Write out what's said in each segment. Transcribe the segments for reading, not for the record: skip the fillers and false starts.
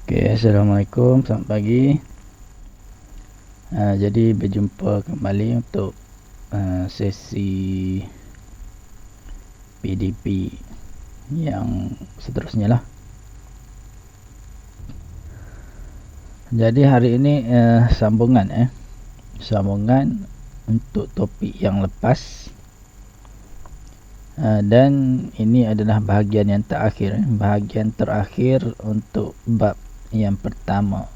Assalamualaikum, selamat pagi. Jadi berjumpa kembali untuk sesi PDP yang seterusnya lah. Jadi hari ini sambungan untuk topik yang lepas, dan ini adalah bahagian yang terakhir untuk bab yang pertama.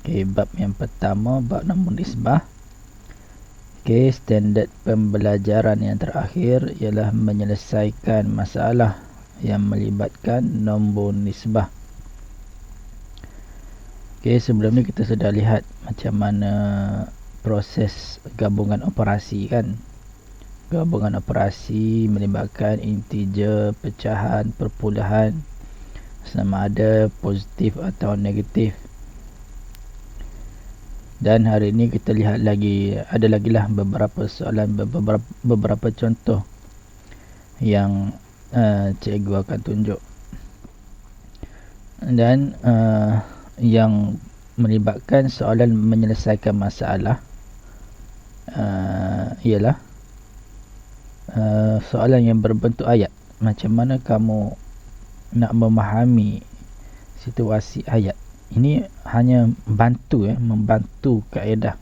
Bab yang pertama, bab nombor nisbah. Standard pembelajaran yang terakhir ialah menyelesaikan masalah yang melibatkan nombor nisbah. Sebelum ni kita sudah lihat macam mana proses gabungan operasi kan. Gabungan operasi melibatkan integer, pecahan, perpuluhan, sama ada positif atau negatif. Dan hari ini kita lihat ada lagi lah beberapa soalan, beberapa contoh yang cikgu akan tunjuk. Dan yang melibatkan soalan menyelesaikan masalah ialah soalan yang berbentuk ayat. Macam mana kamu nak memahami situasi ayat. Ini hanya membantu kaedah.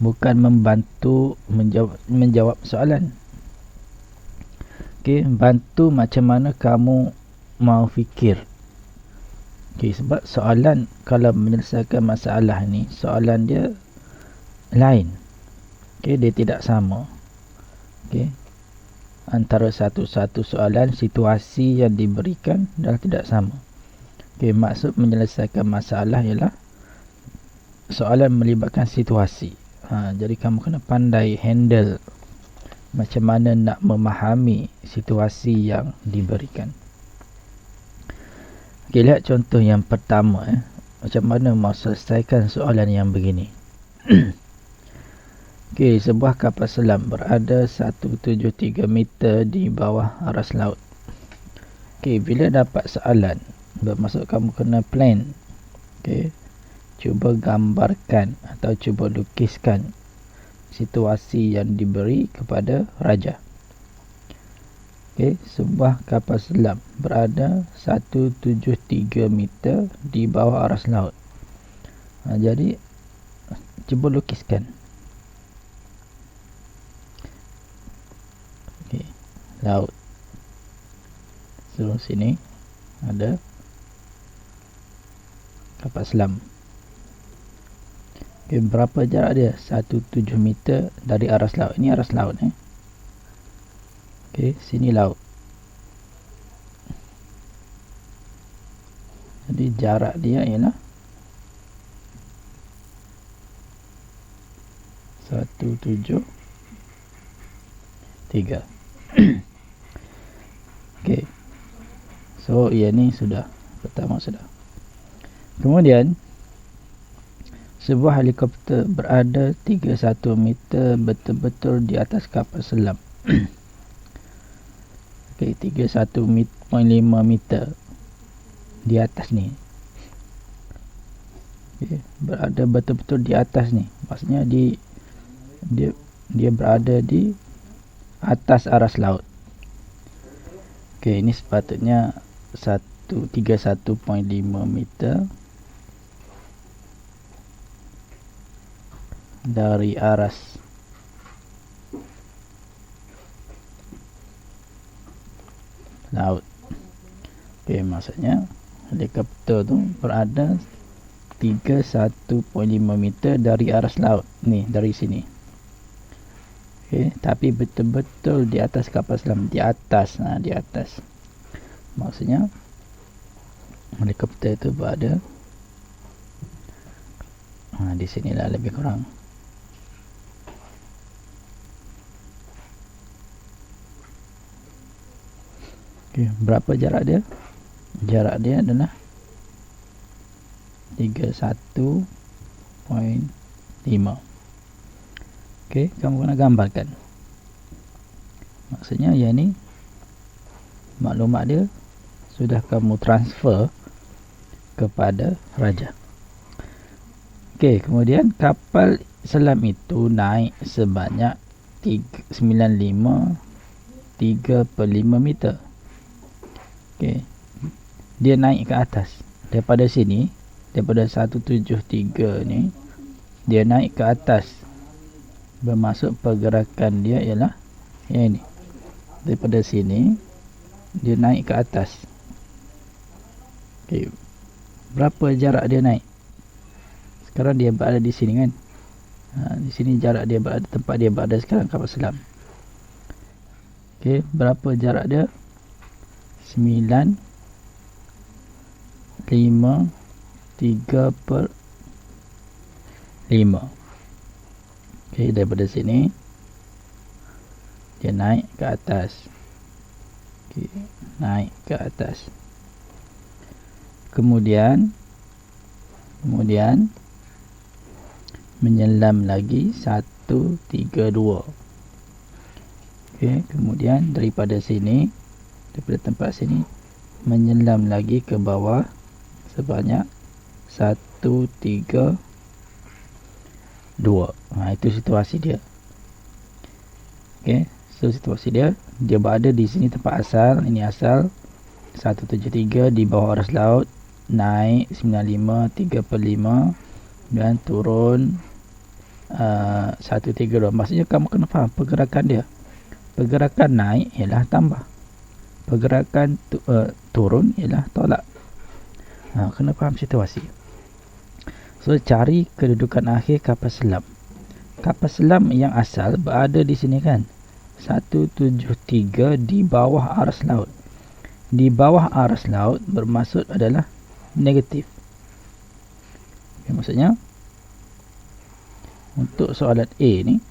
Bukan membantu menjawab soalan. Bantu macam mana kamu mau fikir. Sebab soalan, kalau menyelesaikan masalah ni, soalan dia lain. Dia tidak sama. Antara satu-satu soalan, situasi yang diberikan dah tidak sama. Maksud menyelesaikan masalah ialah soalan melibatkan situasi. Jadi kamu kena pandai handle macam mana nak memahami situasi yang diberikan. Lihat contoh yang pertama. Macam mana mau selesaikan soalan yang begini. Sebuah kapal selam berada 173 meter di bawah aras laut. Bila dapat soalan, bermaksud kamu kena plan. Cuba gambarkan atau cuba lukiskan situasi yang diberi kepada raja. Sebuah kapal selam berada 173 meter di bawah aras laut. Jadi cuba lukiskan. Laut. So sini ada kapal selam. Berapa jarak dia? 17 meter dari aras laut. Ini aras laut. Sini laut. Jadi jarak dia ialah 173. So ia ni sudah pertama sudah. Kemudian sebuah helikopter berada 31 meter betul-betul di atas kapal selam. 31.5 meter di atas ni. Berada betul-betul di atas ni. Maksudnya dia berada di atas aras laut. Ini sepatutnya 31.5 meter dari aras laut. Maksudnya helikopter tu berada 31.5 meter dari aras laut. Ni dari sini. Tapi betul-betul di atas kapal selam, di atas. Di atas. Maksudnya helikopter itu berada di sinilah lebih kurang. Berapa jarak dia? Jarak dia adalah 31.5. Kamu kena gambarkan. Maksudnya yang ni maklumat dia sudah kamu transfer kepada raja. Okey, kemudian kapal selam itu naik sebanyak 3,5 meter. Okey. Dia naik ke atas. Daripada sini, daripada 173 ni, dia naik ke atas. Bermaksud pergerakan dia ialah yang ini. Daripada sini, dia naik ke atas. Okey. Berapa jarak dia naik? Sekarang dia berada di sini kan. Di sini jarak dia berada, tempat dia berada sekarang kapal selam. Okey, berapa jarak dia? 9, 5, 3/5. Okey, daripada sini dia naik ke atas. Okey, naik ke atas. Kemudian menyelam lagi 132. Okey, kemudian daripada sini, daripada tempat sini menyelam lagi ke bawah sebanyak 132. Itu situasi dia. Okey, so situasi dia berada di sini tempat asal. Ini asal 173 di bawah aras laut, naik 95 3/5 dan turun 132. Maksudnya kamu kena faham pergerakan dia. Pergerakan naik ialah tambah, pergerakan turun ialah tolak. Kena faham situasi. So cari kedudukan akhir kapal selam. Kapal selam yang asal berada di sini kan, 173 di bawah aras laut. Di bawah aras laut bermaksud adalah negatif. Okay, maksudnya untuk soalan A ni,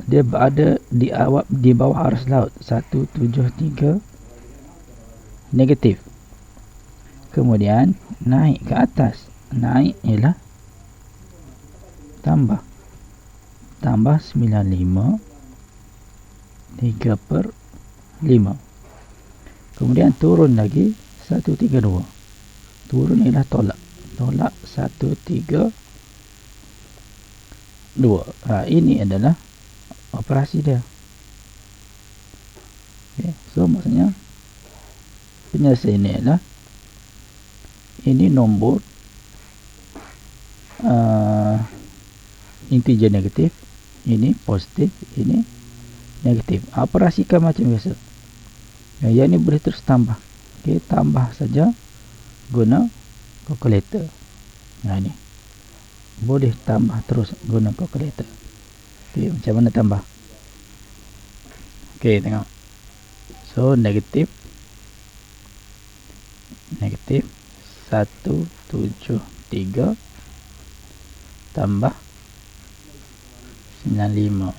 dia berada di bawah aras laut 173 negatif. Kemudian naik ke atas. Naik ialah tambah 95 3/5. Kemudian turun lagi 132. Turun ialah tolak 132. Ini adalah operasi dia. Okay. So maksudnya penyelesaian ini adalah, ini nombor integer negatif, ini positif, ini negatif. Operasikan macam biasa. Yang ini boleh terus tambah. Okey, tambah saja guna kalkulator. Ini boleh tambah terus guna kalkulator. Okey, macam mana tambah? Okey, tengok. So negatif 173 tambah 95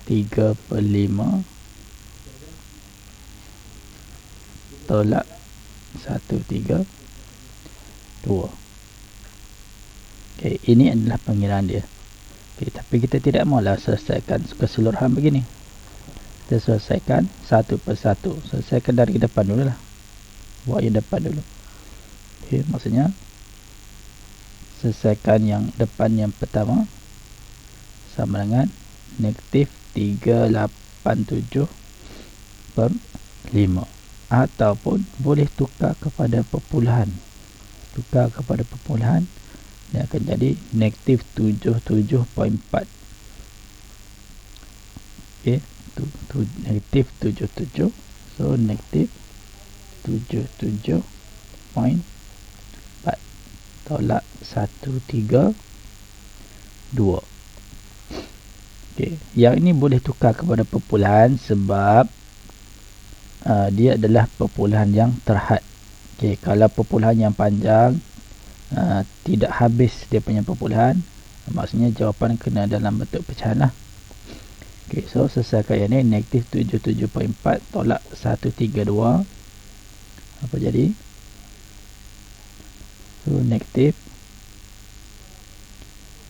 3/5 tolak 132. Okey, ini adalah pengiraan dia. Okey, tapi kita tidak maulah selesaikan keseluruhan begini. Kita selesaikan satu persatu. Selesaikan dari depan dulu lah. Buat yang depan dulu. Okey, maksudnya selesaikan yang depan yang pertama sama dengan negatif 387/5. Ataupun boleh tukar kepada perpuluhan. Dia akan jadi negatif 77.4. Okey, negatif 77. So negatif 77.4 tolak 132. Okey, yang ini boleh tukar kepada perpuluhan sebab dia adalah perpuluhan yang terhad. Okey, kalau perpuluhan yang panjang, tidak habis dia punya perpuluhan, maksudnya jawapan kena dalam bentuk pecahan lah. Okey, so selesaikan yang ni. Negatif 77.4 tolak 132. Apa jadi? So negatif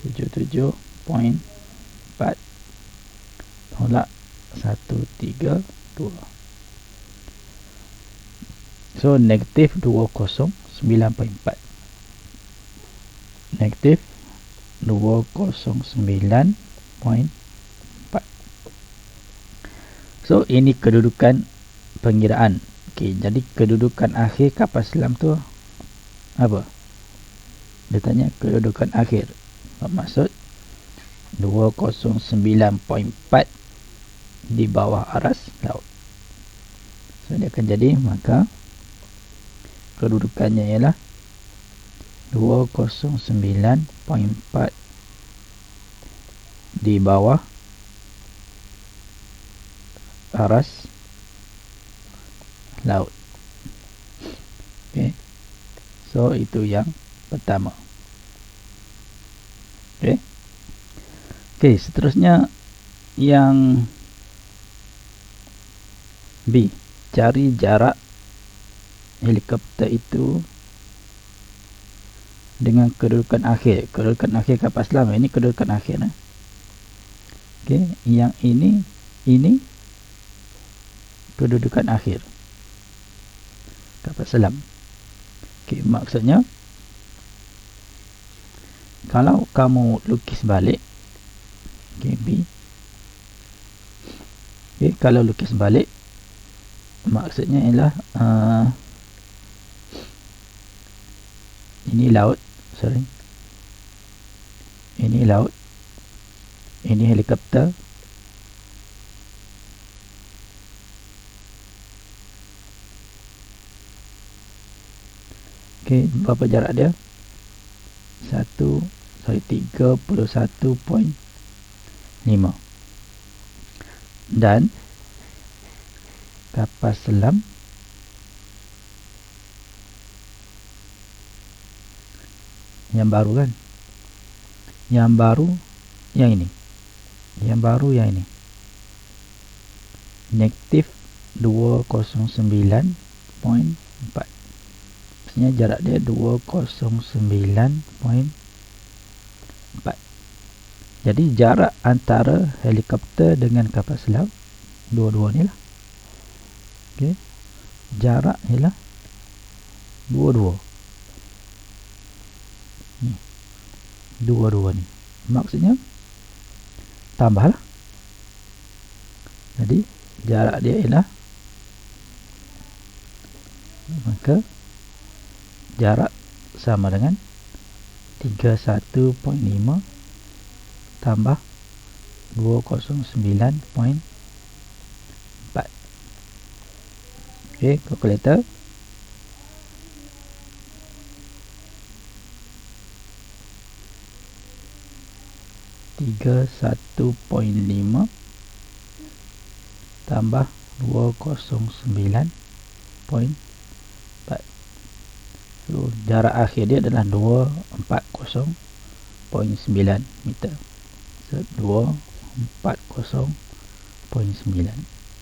77.4 tolak 132. So negatif 209.4. Negatif 209.4. So ini kedudukan pengiraan. Okey, jadi kedudukan akhir kapal selam tu apa? Dia tanya kedudukan akhir. Maksud 209.4 di bawah aras laut. So dia akan jadi, maka kedudukannya ialah 209.4 di bawah aras laut. Okay. So itu yang pertama. Okay. Okay, seterusnya yang B, cari jarak helikopter itu dengan kedudukan akhir. Kedudukan akhir kapal selam ini kedudukan akhir. Okay, yang ini kedudukan akhir kapal selam. Okay, maksudnya kalau kamu lukis balik, okay, B. Okay, kalau lukis balik, maksudnya ialah ini laut, ini laut, ini helikopter, okay, berapa jarak dia? 31.5. Dan kapal selam yang baru kan, yang baru yang ini, yang baru yang ini, negatif 209.4. maksudnya jarak dia 209.4. jadi jarak antara helikopter dengan kapal selam dua-dua ni lah. Okay. Jarak ialah dua-dua ni, dua-dua ni, maksudnya tambahlah. Jadi jarak dia ialah, maka jarak sama dengan 31.5 tambah 209.4. Okey, kalkulator. (31.5) tambah 209.4. So, jarak akhir dia adalah 240.9 meter. So, 240.9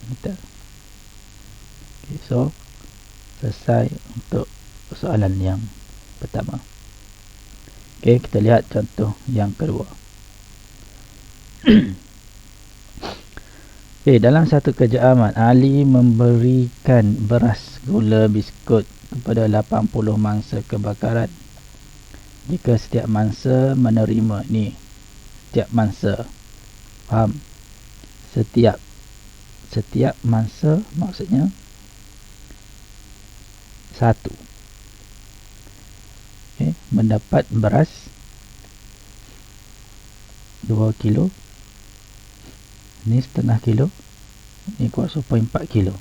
meter. Okay, so selesai untuk soalan yang pertama. Okay, kita lihat contoh yang kedua. Okay, dalam satu kerja aman, Ali memberikan beras, gula, biskut kepada 80 mangsa kebakaran. Jika setiap mangsa menerima ni, setiap mangsa, faham? Setiap mangsa maksudnya satu. Okay, mendapat beras 2 kilo. Ni setengah kilo. Ni kuasa 0.4 kilo.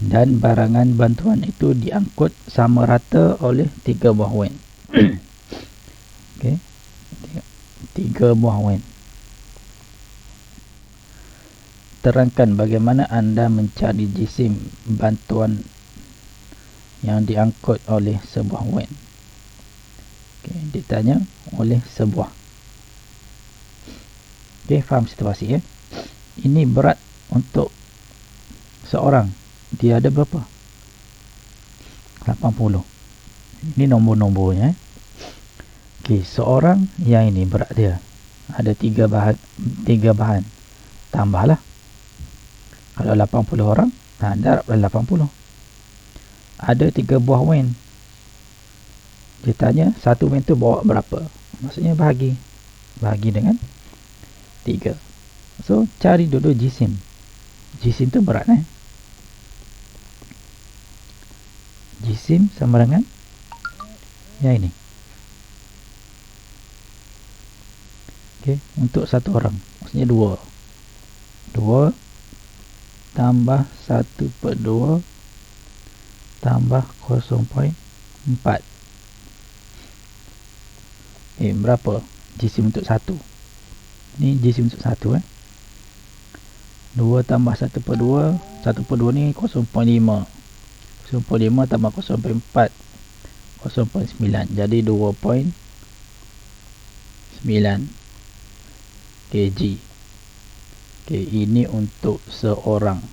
Dan barangan bantuan itu diangkut sama rata oleh 3 buah wan. Okay, 3 buah wan. Terangkan bagaimana anda mencari jisim bantuan yang diangkut oleh sebuah wan. Okay, ditanya oleh sebuah. Okay, faham situasi ya? Ini berat untuk seorang. Dia ada berapa? 80. Ini nombor-nombornya. Okay, seorang yang ini berat dia ada 3 bahan. tambahlah. Kalau 80 orang, darablah 80. Ada 3 buah wen. Dia tanya, satu wen tu bawa berapa? Maksudnya bahagi dengan 3. So, cari dulu jisim. Jisim tu berat, Jisim sama dengan yang ini. Okey, untuk satu orang, maksudnya 2 tambah 1/2 tambah 0.4. Berapa jisim untuk 1? Ni jisim untuk 1, 2 tambah 1/2. 1/2 ni 0.5. 0.5 tambah 0.4, 0.9. Jadi 2.9 kg. Okey, ini untuk seorang.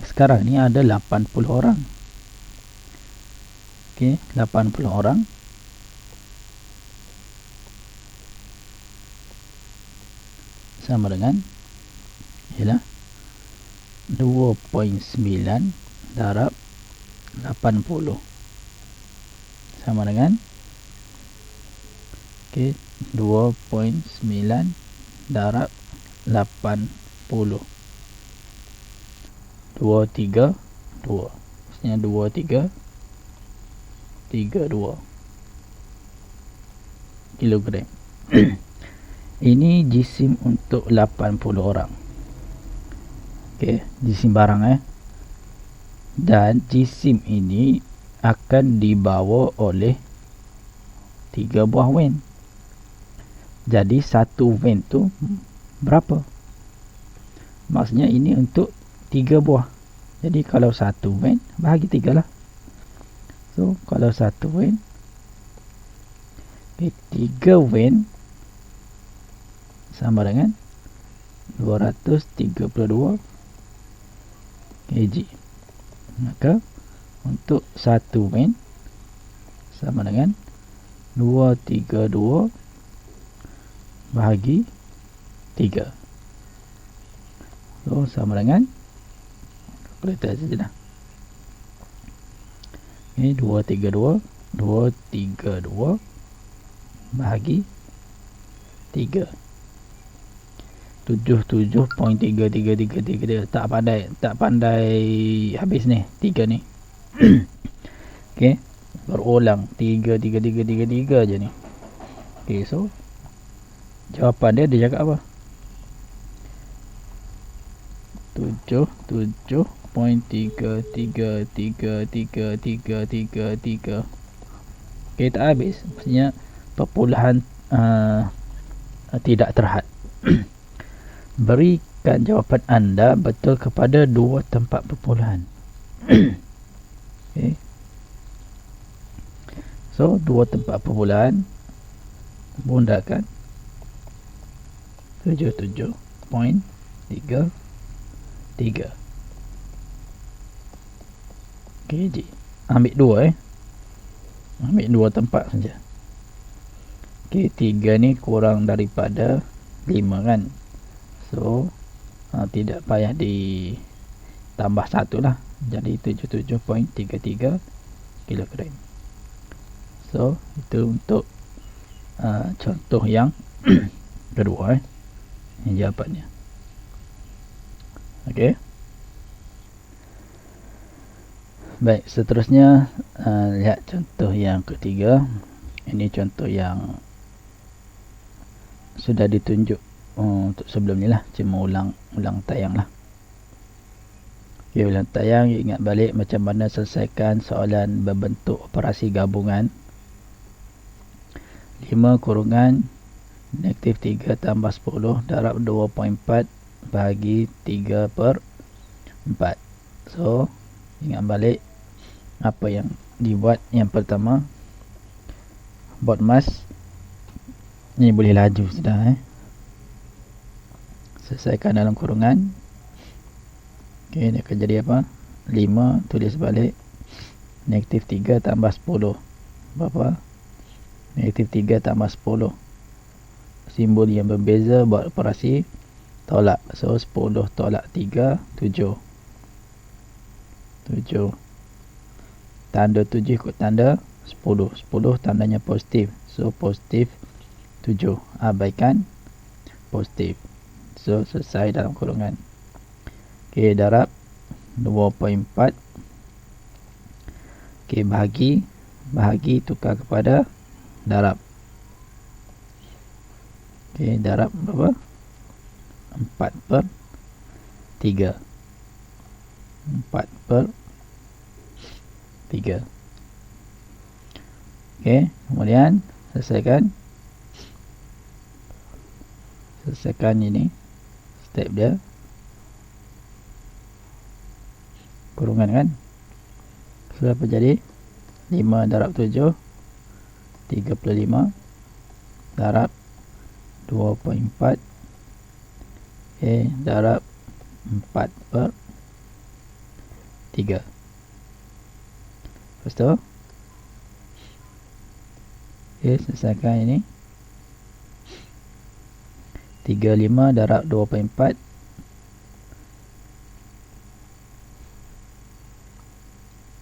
Sekarang ni ada 80 orang. Okey, 80 orang. Sama dengan 2.9 darab 80. Sama dengan 2.9 darab 80. 232. Maksudnya 2332 kilogram. Ini jisim untuk 80 orang. Okey, jisim barang, Dan jisim ini akan dibawa oleh 3 buah wen. Jadi satu wen tu berapa? Maksudnya ini untuk 3 buah. Jadi kalau satu wen bahagi 3 lah. So kalau satu wen, 3 wen sama dengan 232 kg. Maka untuk satu wen sama dengan 232 bahagi 3. So sama dengan, kalkulator saja dah. 232 bahagi 3. 77.3333. Tak pandai habis ni 3 ni. Okey, berulang 3 je ni. Okey, so jawapan dia cakap apa? 77.333333. Okey, tak habis. Maksudnya perpuluhan tidak terhad. Berikan jawapan anda betul kepada 2 tempat perpuluhan. Okay. So 2 tempat perpuluhan bundakan 77.33 kg. Ambil 2 ambil 2 tempat saja. Okay, 3 ni kurang daripada 5 kan. So tidak payah ditambah 1 lah. Jadi 77.33 kilogram. So itu untuk contoh yang kedua, jawapannya. Okey. Baik, seterusnya lihat contoh yang ketiga. Ini contoh yang sudah ditunjuk untuk sebelum ni lah, cuma ulang tayang lah. Okay, ulang tayang. Ingat balik macam mana selesaikan soalan berbentuk operasi gabungan. 5 kurungan negatif 3 tambah 10 darab 2.4 bahagi 3/4. So ingat balik apa yang dibuat. Yang pertama, buat mas ni boleh laju sudah, selesaikan dalam kurungan. Okey, dia akan jadi apa? 5 tulis balik negatif 3 tambah 10 berapa? Negatif 3 tambah 10. Simbol yang berbeza buat operasi tolak. So 10 tolak 3, 7. 7. Tanda 7 ikut tanda 10. 10 tandanya positif. So positif 7. Abaikan positif. So selesai dalam kurungan. Okey, darab 2.4. Okey, bahagi tukar kepada darab. Okey, darab berapa? 4/3. 4/3. Okey, kemudian selesaikan ini step dia, kurungan kan. So apa jadi? 5 darab 7 35 darab 2.4 darab 4/3. Lepas tu selesaikan ini. 35 darab 2.4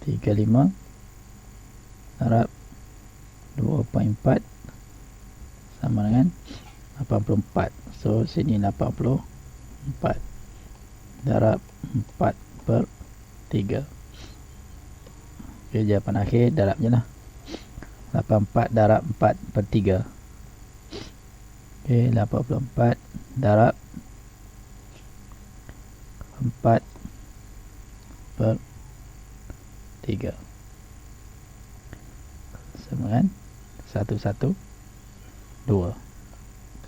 35 darab 2.4 sama dengan 84. So sini 84 darab 4/3. Okay, jawapan akhir darab je lah. 84 darab 4/3. Okay, 84 darab 4/3 sama dengan 112.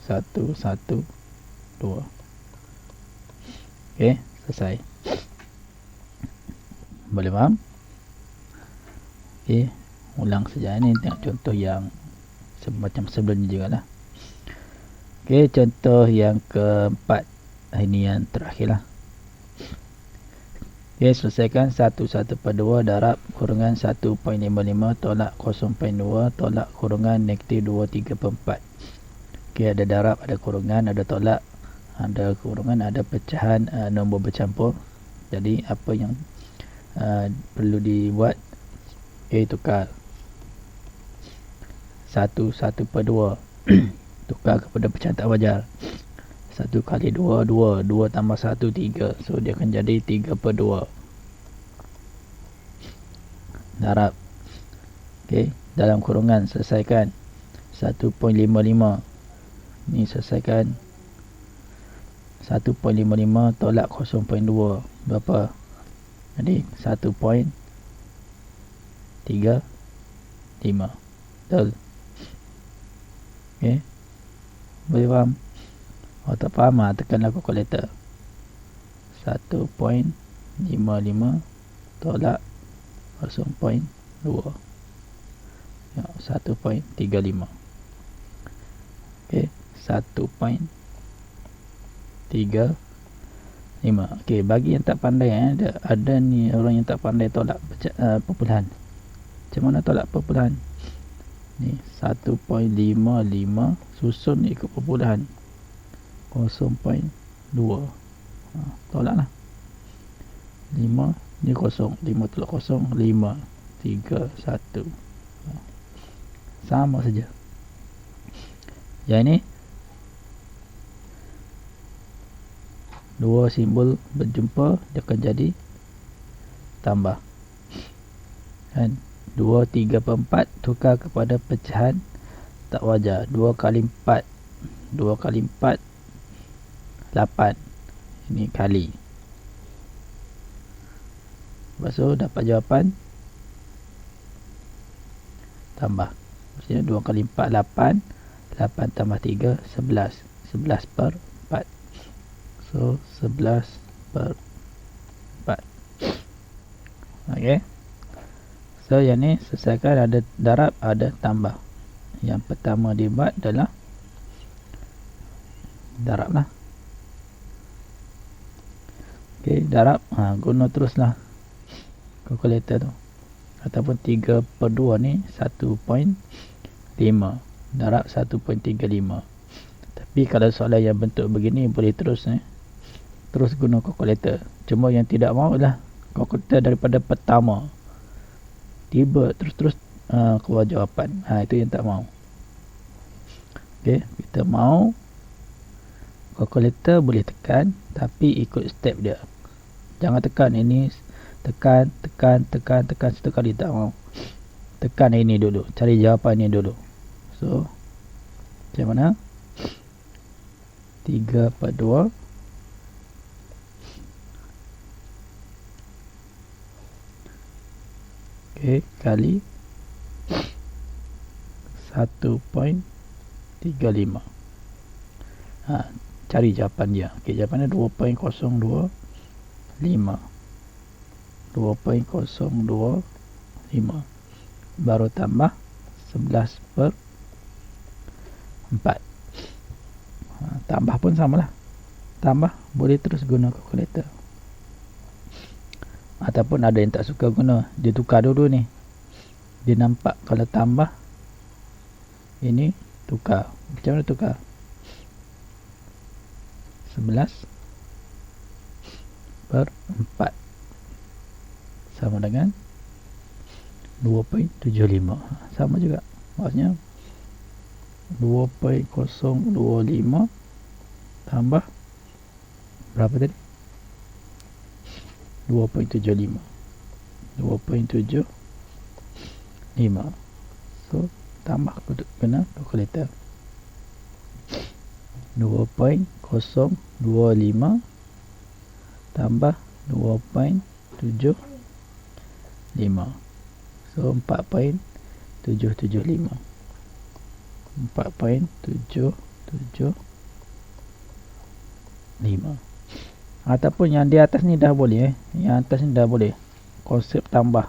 112. Okey, selesai. Boleh faham? Okey, ulang saja ni, tengok contoh yang macam sebelum ni jugalah. Okey, contoh yang keempat. Ini yang terakhir lah. Okey, selesaikan 1/1/2 darab kurungan 1.55 tolak 0.2 tolak kurungan negatif 23/4. Okey, ada darab, ada kurungan, ada tolak, ada kurungan, ada pecahan nombor bercampur. Jadi apa yang perlu dibuat? Tukar 1/1/2 tukar kepada pecahan tak wajar. 1 kali 2 2, 2 tambah 1 3. So dia akan jadi 3/2 darab. Okey, dalam kurungan selesaikan 1.55. Ni selesaikan 1.55 tolak 0.2 berapa? Jadi 1.35. Betul? Okey, boleh faham? Kalau tak faham, tekanlah kalkulator. 1.55 tolak 0.2 1.35. Okey, 1.35. Okey, bagi yang tak pandai, ada ni orang yang tak pandai tolak perpuluhan. Macam mana tolak perpuluhan? Ni 1.55 susun ikut perpuluhan 0.2. Tolak lah. 5 ni 0, 5 tolak 0 5 3 1. Sama saja. Yang ini dua simbol berjumpa, dia akan jadi tambah kan. 2 3/4 tukar kepada pecahan tak wajar. 2 kali 4 2 kali 4 8. Ini kali. Lepas tu dapat jawapan tambah. Maksudnya 2 kali 4 8. 8 tambah 3 11. 11/4. So 11/4. Okey. So yang ni selesaikan, ada darab, ada tambah. Yang pertama dibuat adalah darab lah. Okey, darab, guna teruslah kalkulator tu. Ataupun 3/2 ni 1.5 darab 1.35. Tapi kalau soalan yang bentuk begini boleh terus terus guna kalkulator. Cuma yang tidak mahu lah kalkulator daripada pertama tiba terus keluar jawapan. Itu yang tak mahu. Okey, kita mahu kalkulator boleh tekan tapi ikut step dia. Jangan tekan ini, tekan satu kali, tak mahu. Tekan ini dulu, cari jawapan ini dulu. So macam mana? 3/2 kali 1.35. Cari jawapan dia. Jawapannya 2.025. 2.025 baru tambah 11/4. Tambah pun samalah. Tambah boleh terus guna kalkulator. Ataupun ada yang tak suka guna, dia tukar dulu ni. Dia nampak kalau tambah ini tukar. Macam mana tukar? 11/4 sama dengan 2.75. Sama juga. Maksudnya 2.025 tambah berapa tadi? 2.75. So tambah kena kalkulator. 2.025 tambah 2.75. So 4.775. 4.775. Ataupun yang di atas ni dah boleh Yang atas ni dah boleh. Konsep tambah.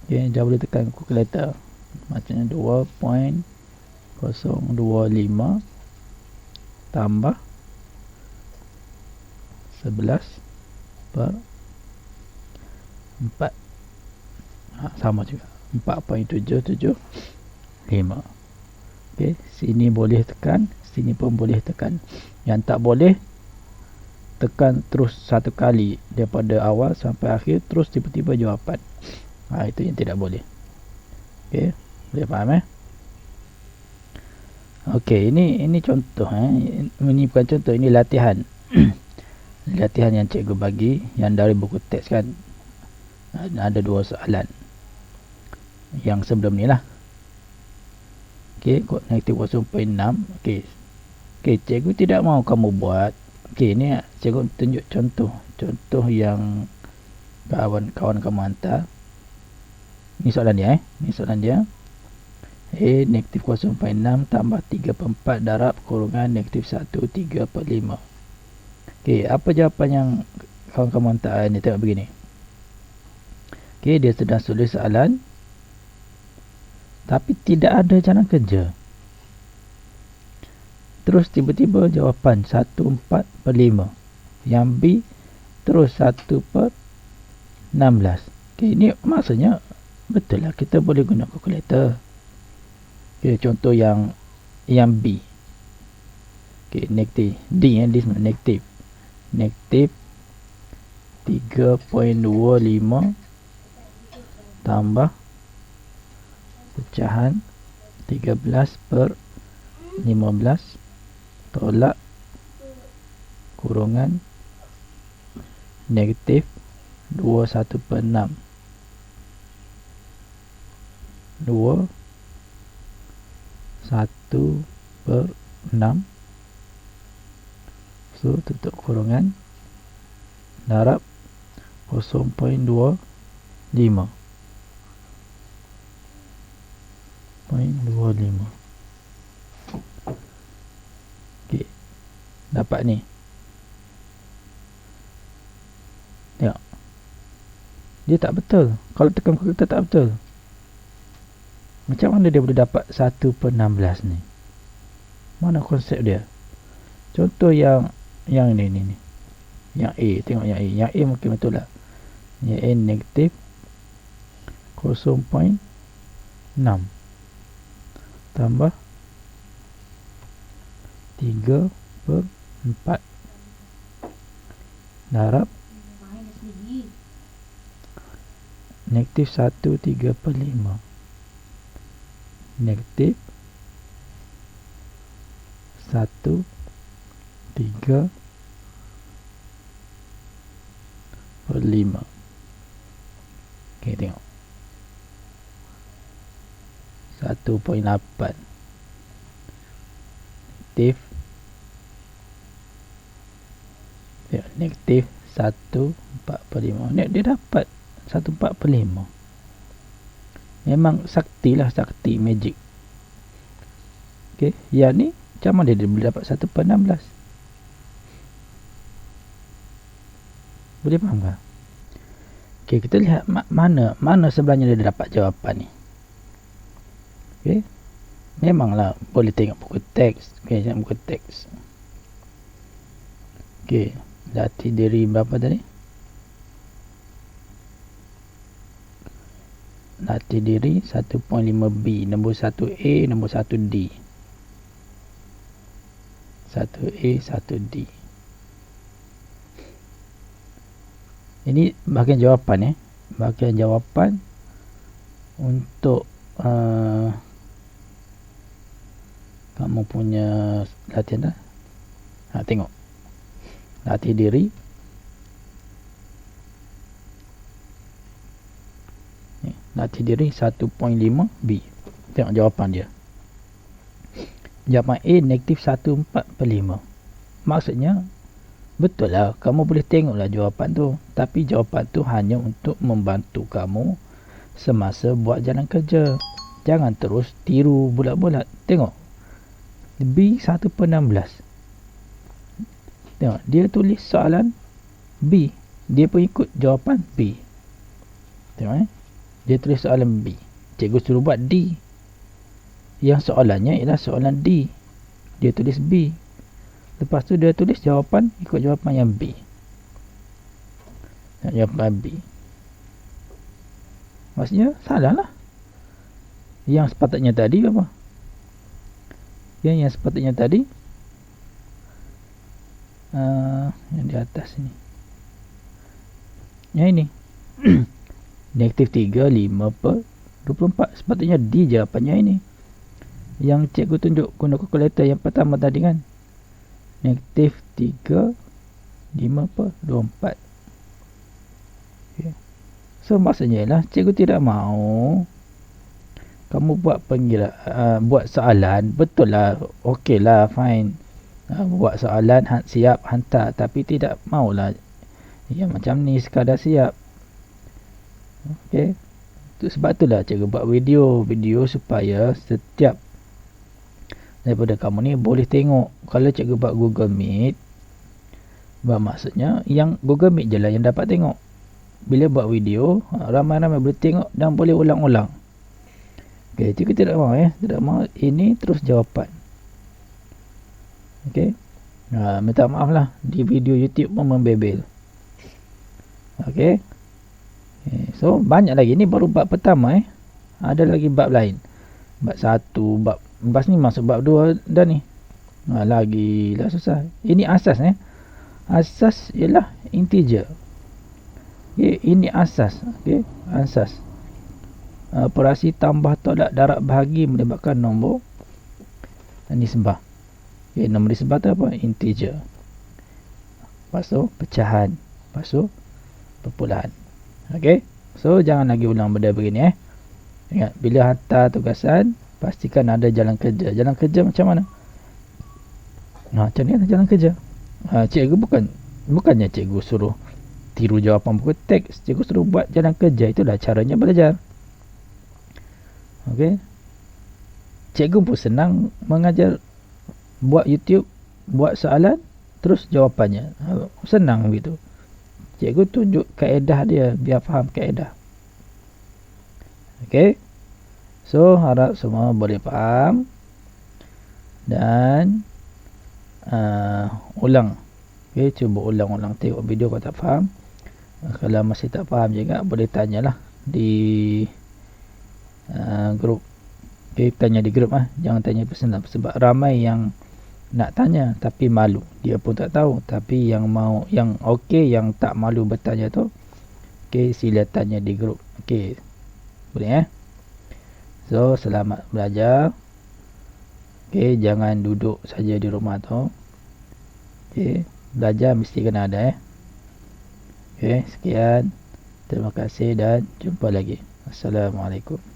Dah boleh tekan kalkulator. Macamnya 2.025 tambah 11/4. Sama juga. 4.775. Okey, sini boleh tekan, sini pun boleh tekan. Yang tak boleh tekan terus satu kali daripada awal sampai akhir terus tiba-tiba jawapan. Itu yang tidak boleh. Okey, boleh faham Okey, ini contoh ini bukan contoh, ini latihan. Latihan yang cikgu bagi yang dari buku teks kan. Ada 2 soalan. Yang sebelum ni lah. Okey, kod negatif 0.6. Okey, cikgu tidak mahu kamu buat. Okey, ni cikgu tunjuk contoh yang kawan kamu hantar. Ni soalan dia Ni soalan dia. Negatif 0.6 tambah 3/4 darab kurungan negatif 1 3/5. Okey, apa jawapan yang kawan kamu hantar ni? Tengok begini. Okey, dia sedang tulis soalan tapi tidak ada jalan kerja. Terus tiba-tiba jawapan 1/4/5. Yang B terus 1/16. Okey, ini maksudnya betul lah kita boleh guna kalkulator. Okey, contoh yang B. Okey, negatif D sebenarnya negatif 3.25 tambah pecahan 13/15 tolak kurungan negatif 21/6. 21/6. So tutup kurungan darab 0.25. 0.25. Okey, dapat ni. Tengok, dia tak betul. Kalau tekan kalkulator tak betul. Macam mana dia boleh dapat 1/16 ni? Mana konsep dia? Contoh yang ni. Yang A, tengok yang A. Yang A mungkin betul lah. Yang A negatif 0.6. tambah 3/4 darab negatif 1/3/5 negatif 1/3/5. Okay, tengok 1.8 negatif 1/4/5. Dia dapat 1/4/5. Memang sakti lah, sakti magic. Okay, yang ni macam mana dia boleh dapat 1/16? Boleh faham tak? Okay, kita lihat mana sebenarnya dia dapat jawapan ni. Okay, memanglah boleh tengok buku teks. Okay, tengok buku teks. Okay, jati diri berapa tadi? Jati diri 1.5B, nombor 1A, nombor 1D. 1A, 1D. Ini bahagian jawapan bahagian jawapan untuk kamu punya latihan dah. Tengok. Latih diri. Latih diri 1.5B. Tengok jawapan dia. Jawapan A negatif 1/4/5. Maksudnya betul lah, kamu boleh tengoklah jawapan tu, tapi jawapan tu hanya untuk membantu kamu semasa buat jalan kerja. Jangan terus tiru bulat-bulat. Tengok B 1/16. Tengok, dia tulis soalan B, dia pun ikut jawapan B. Tengok dia tulis soalan B, cikgu suruh buat D. Yang soalannya ialah soalan D, dia tulis B. Lepas tu dia tulis jawapan ikut jawapan yang B. Jawapan B. Maksudnya salah lah. Yang sepatutnya tadi apa? Yang sepatutnya tadi yang di atas ni. Yang ini negatif 3/5/24. Sepatutnya D jawapannya ini. Yang cikgu tunjuk guna kalkulator yang pertama tadi kan, negatif 3/5/24. Okay. So maksudnya lah cikgu tidak mahu kamu buat buat soalan. Betul lah, okey lah, fine. Buat soalan, siap hantar, tapi tidak maulah yang macam ni sekadar siap. Okey, sebab itulah cikgu buat video supaya setiap daripada kamu ni boleh tengok. Kalau cikgu buat Google Meet, maksudnya yang Google Meet je lah yang dapat tengok. Bila buat video, ramai-ramai boleh tengok dan boleh ulang-ulang. Okey, cikgu tidak mahu tidak mahu ini terus jawapan. Okey, minta maaf lah, di video YouTube pun membebel. Okey. So banyak lagi, ni baru bab pertama ada lagi bab lain, bab 1, bab lepas ni masuk bab 2 dah ni. Lagi lah susah. Ini asas asas ialah integer. Okay, ini asas. Okay, asas operasi tambah tolak darab bahagi melibatkan nombor nisbah. Okay, nombor nisbah tu apa? Integer. Lepas tu pecahan, lepas tu perpuluhan. Okey, so jangan lagi ulang benda begini Ingat, bila hantar tugasan, pastikan ada jalan kerja. Jalan kerja macam mana? Macam ni lah jalan kerja. Cikgu bukannya cikgu suruh tiru jawapan buku teks. Cikgu suruh buat jalan kerja. Itulah caranya belajar. Okey, cikgu pun senang mengajar. Buat YouTube, buat soalan, terus jawapannya. Senang begitu. Cikgu tunjuk kaedah dia biar faham kaedah. Okey. So harap semua boleh faham dan ulang. Okey, cuba ulang-ulang tengok video kalau tak faham. Kalau masih tak faham juga boleh tanyalah di grup Okay, tanya di grup jangan tanya personal, sebab ramai yang nak tanya tapi malu, dia pun tak tahu. Tapi yang mau, yang okey, yang tak malu bertanya tu, okay, sila tanya di grup. Okay, boleh So selamat belajar. Okay, jangan duduk saja di rumah tu. Okay, belajar mesti kena ada Okay, sekian, terima kasih dan jumpa lagi. Assalamualaikum.